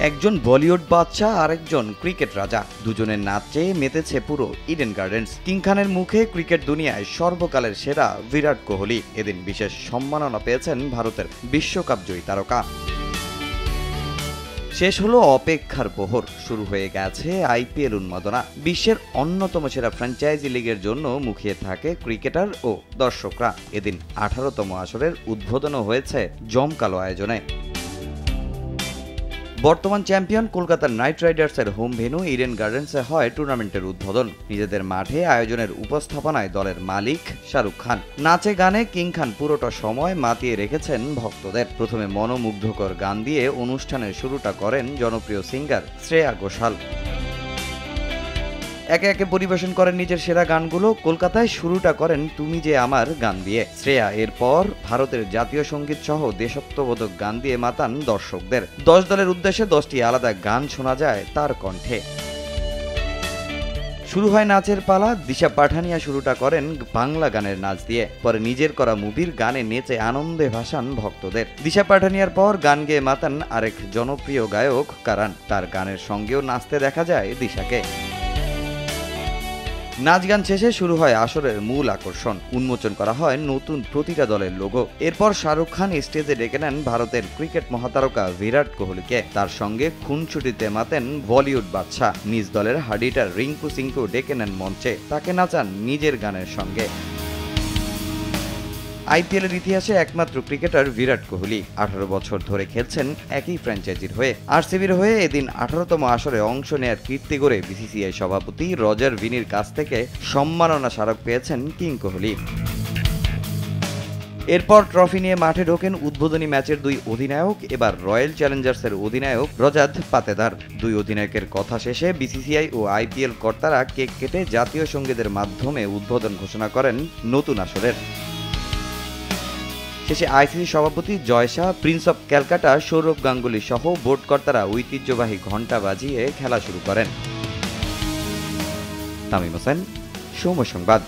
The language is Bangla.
একজন বলিউড বাদশা আরেকজন ক্রিকেট রাজা, দুজনের নাচে মেতেছে পুরো ইডেন গার্ডেন্স। কিং খানের মুখে ক্রিকেট দুনিয়ায় সর্বকালের সেরা বিরাট কোহলি এদিন বিশেষ সম্মাননা পেয়েছেন ভারতের বিশ্বকাপ জয়ী তারকা। শেষ হলো অপেক্ষার প্রহর, শুরু হয়ে গেছে আইপিএল উন্মাদনা। বিশ্বের অন্যতম সেরা ফ্র্যাঞ্চাইজি লিগের জন্য মুখিয়ে থাকে ক্রিকেটার ও দর্শকরা। এদিন 18তম আসরের উদ্বোধনও হয়েছে জমকালো আয়োজনে। বর্তমান চ্যাম্পিয়ন কলকাতা নাইট রাইডার্সের হোম ভেন্যু ইডেন গার্ডেন্সে হয় টুর্নামেন্টের উদ্বোধন। নিজেদের মাঠে আয়োজনের উপস্থাপনায় দলের মালিক শাহরুখ খান। নাচে গানে কিং খান পুরোটা সময় মাতিয়ে রেখেছেন ভক্তদের। প্রথমে মনোমুগ্ধকর গান দিয়ে অনুষ্ঠানের শুরুটা করেন জনপ্রিয় সিঙ্গার শ্রেয়া ঘোষাল। একে একে পরিবেশন করেন নিজের সেরা গানগুলো। কলকাতায় শুরুটা করেন তুমি যে আমার গান দিয়ে শ্রেয়া। এরপর ভারতের জাতীয় সঙ্গীত সহ দেশাত্মবোধক গান দিয়ে মাতান দর্শকদের। 10 দলের উদ্দেশ্যে 10টি আলাদা গান শোনা যায় তার কণ্ঠে। শুরু হয় নাচের পালা। দিশা পাঠানিয়া শুরুটা করেন বাংলা গানের নাচ দিয়ে, পরে নিজের করা মুভির গানে নেচে আনন্দে ভাসান ভক্তদের। দিশা পাঠানিয়ার পর গান গেয়ে মাতান আরেক জনপ্রিয় গায়ক কারণ। তার গানের সঙ্গেও নাচতে দেখা যায় দিশাকে। নাচ গান শেষে শুরু হয় আসরের মূল আকর্ষণ। উন্মোচন করা হয় নতুন প্রতিটা দলের লোগো। এরপর শাহরুখ খান স্টেজে ডেকে নেন ভারতের ক্রিকেট মহাতারকা বিরাট কোহলিকে। তার সঙ্গে খুনছুটিতে মাতেন বলিউড বাদশা। নিজ দলের হাডিটার রিঙ্কু সিংকেও ডেকে নেন মঞ্চে, তাকে নাচান নিজের গানের সঙ্গে। আইপিএলের ইতিহাসে একমাত্র ক্রিকেটার বিরাট কোহলি 18 বছর ধরে খেলছেন একই ফ্র্যাঞ্চাইজির হয়ে। আরসিবির হয়ে এদিন 18তম আসরে অংশ নেয়ার কীর্তি করে বিসিসিআই সভাপতি রজার ভিনির কাছ থেকে সম্মাননা স্মারক পেয়েছেন কিং কোহলি। এরপর ট্রফি নিয়ে মাঠে ঢোকেন উদ্বোধনী ম্যাচের 2 অধিনায়ক। এবার রয়্যাল চ্যালেঞ্জার্সের অধিনায়ক রজাত পাতেদার। 2 অধিনায়কের কথা শেষে বিসিসিআই ও আইপিএল কর্তারা কেক কেটে জাতীয় সঙ্গীতের মাধ্যমে উদ্বোধন ঘোষণা করেন নতুন আসরের। শেষে আইসিসি সভাপতি জয় শাহ, প্রিন্স অব ক্যালকাটা সৌরভ গাঙ্গুলি সহ বোর্ড কর্তারা ঐতিহ্যবাহী ঘণ্টা বাজিয়ে খেলা শুরু করেন। তামিম হোসেন, সময় সংবাদ।